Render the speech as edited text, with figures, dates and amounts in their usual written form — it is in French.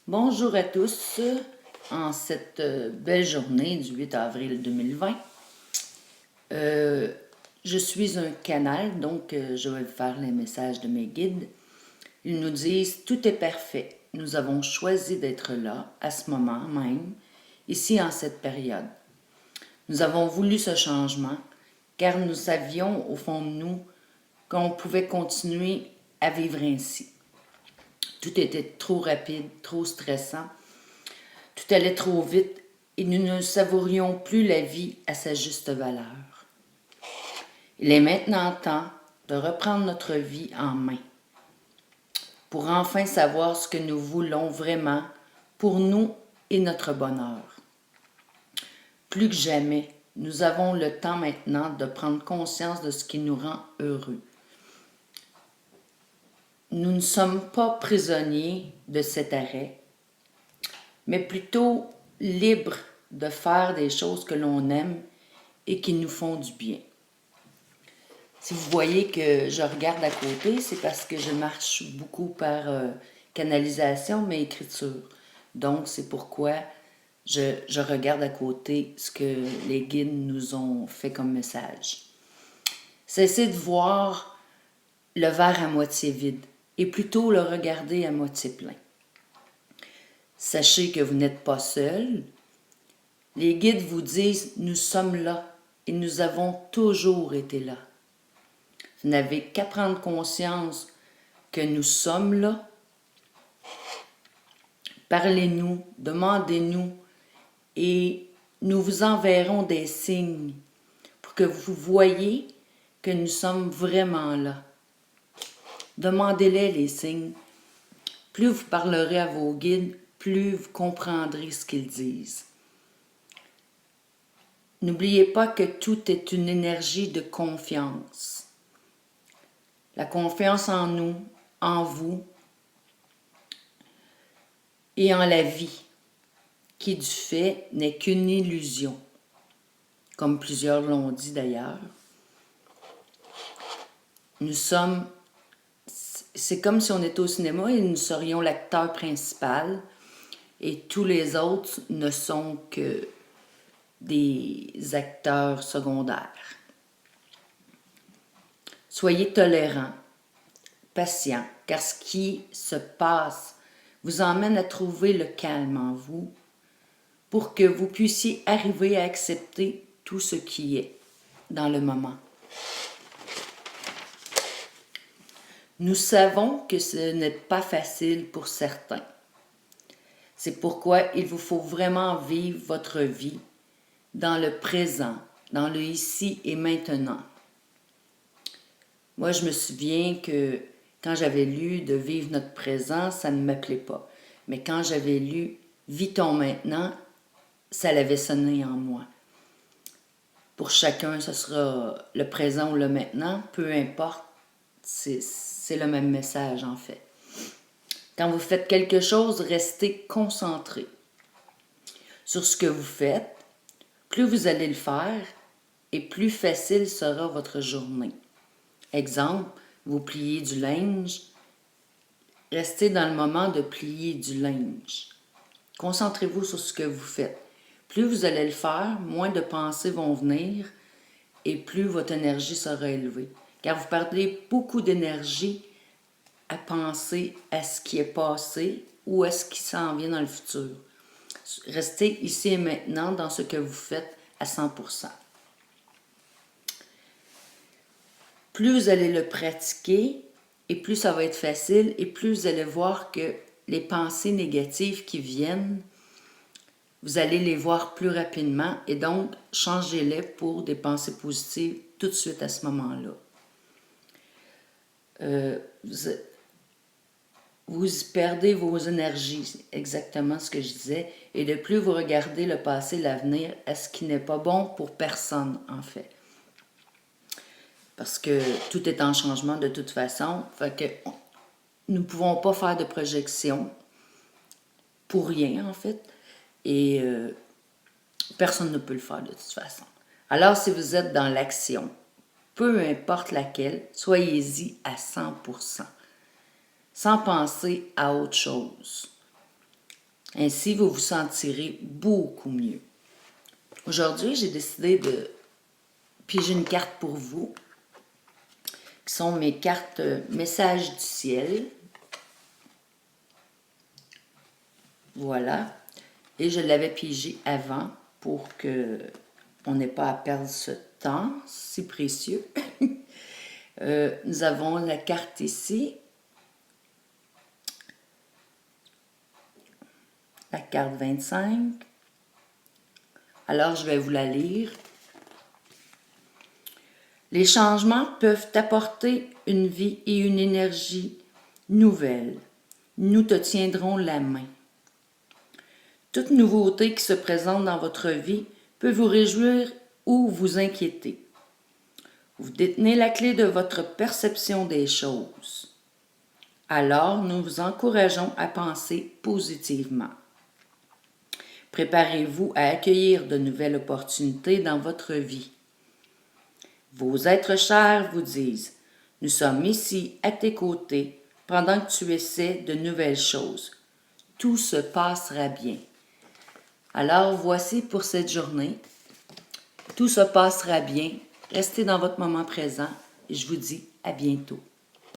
Bonjour à tous, en cette belle journée du 8 avril 2020. Je suis un canal, donc je vais vous faire les messages de mes guides. Ils nous disent « Tout est parfait. Nous avons choisi d'être là, à ce moment même, ici en cette période. Nous avons voulu ce changement, car nous savions au fond de nous qu'on pouvait continuer à vivre ainsi. Tout était trop rapide, trop stressant. Tout allait trop vite et nous ne savourions plus la vie à sa juste valeur. Il est maintenant temps de reprendre notre vie en main pour enfin savoir ce que nous voulons vraiment pour nous et notre bonheur. Plus que jamais, nous avons le temps maintenant de prendre conscience de ce qui nous rend heureux. Nous ne sommes pas prisonniers de cet arrêt, mais plutôt libres de faire des choses que l'on aime et qui nous font du bien. Si vous voyez que je regarde à côté, c'est parce que je marche beaucoup par canalisation, mais écriture. Donc, c'est pourquoi je regarde à côté ce que les guides nous ont fait comme message. Cessez de voir le verre à moitié vide et plutôt le regarder à moitié plein. Sachez que vous n'êtes pas seul. Les guides vous disent « Nous sommes là et nous avons toujours été là ». Vous n'avez qu'à prendre conscience que nous sommes là. Parlez-nous, demandez-nous et nous vous enverrons des signes pour que vous voyiez que nous sommes vraiment là. Demandez-les les signes. Plus vous parlerez à vos guides, plus vous comprendrez ce qu'ils disent. N'oubliez pas que tout est une énergie de confiance. La confiance en nous, en vous et en la vie, qui du fait n'est qu'une illusion, comme plusieurs l'ont dit d'ailleurs. C'est comme si on était au cinéma et nous serions l'acteur principal et tous les autres ne sont que des acteurs secondaires. Soyez tolérants, patients, car ce qui se passe vous emmène à trouver le calme en vous pour que vous puissiez arriver à accepter tout ce qui est dans le moment. Nous savons que ce n'est pas facile pour certains. C'est pourquoi il vous faut vraiment vivre votre vie dans le présent, dans le ici et maintenant. Moi, je me souviens que quand j'avais lu de vivre notre présent, ça ne m'appelait pas. Mais quand j'avais lu Vis ton maintenant, ça l'avait sonné en moi. Pour chacun, ce sera le présent ou le maintenant, peu importe, c'est le même message en fait. Quand vous faites quelque chose, restez concentré sur ce que vous faites. Plus vous allez le faire et plus facile sera votre journée. Exemple, vous pliez du linge, restez dans le moment de plier du linge. Concentrez-vous sur ce que vous faites. Plus vous allez le faire, moins de pensées vont venir et plus votre énergie sera élevée. Car vous perdez beaucoup d'énergie à penser à ce qui est passé ou à ce qui s'en vient dans le futur. Restez ici et maintenant dans ce que vous faites à 100%. Plus vous allez le pratiquer et plus ça va être facile et plus vous allez voir que les pensées négatives qui viennent, vous allez les voir plus rapidement et donc changez-les pour des pensées positives tout de suite à ce moment-là. Vous perdez vos énergies, c'est exactement ce que je disais, et de plus vous regardez le passé, l'avenir, à ce qui n'est pas bon pour personne en fait. Parce que tout est en changement de toute façon, fait que nous ne pouvons pas faire de projection pour rien en fait, et personne ne peut le faire de toute façon. Alors si vous êtes dans l'action, peu importe laquelle, soyez-y à 100%, sans penser à autre chose. Ainsi, vous vous sentirez beaucoup mieux. Aujourd'hui, j'ai décidé de piger une carte pour vous, qui sont mes cartes messages du ciel. Voilà. Et je l'avais pigé avant pour que on n'ait pas à perdre ce temps si précieux. Nous avons la carte ici. La carte 25. Alors, je vais vous la lire. Les changements peuvent apporter une vie et une énergie nouvelle. Nous te tiendrons la main. Toute nouveauté qui se présente dans votre vie peut vous réjouir ou vous inquiéter. Vous détenez la clé de votre perception des choses. Alors, nous vous encourageons à penser positivement. Préparez-vous à accueillir de nouvelles opportunités dans votre vie. Vos êtres chers vous disent « Nous sommes ici à tes côtés pendant que tu essaies de nouvelles choses. Tout se passera bien. » Alors, voici pour cette journée. Tout se passera bien. Restez dans votre moment présent et je vous dis à bientôt.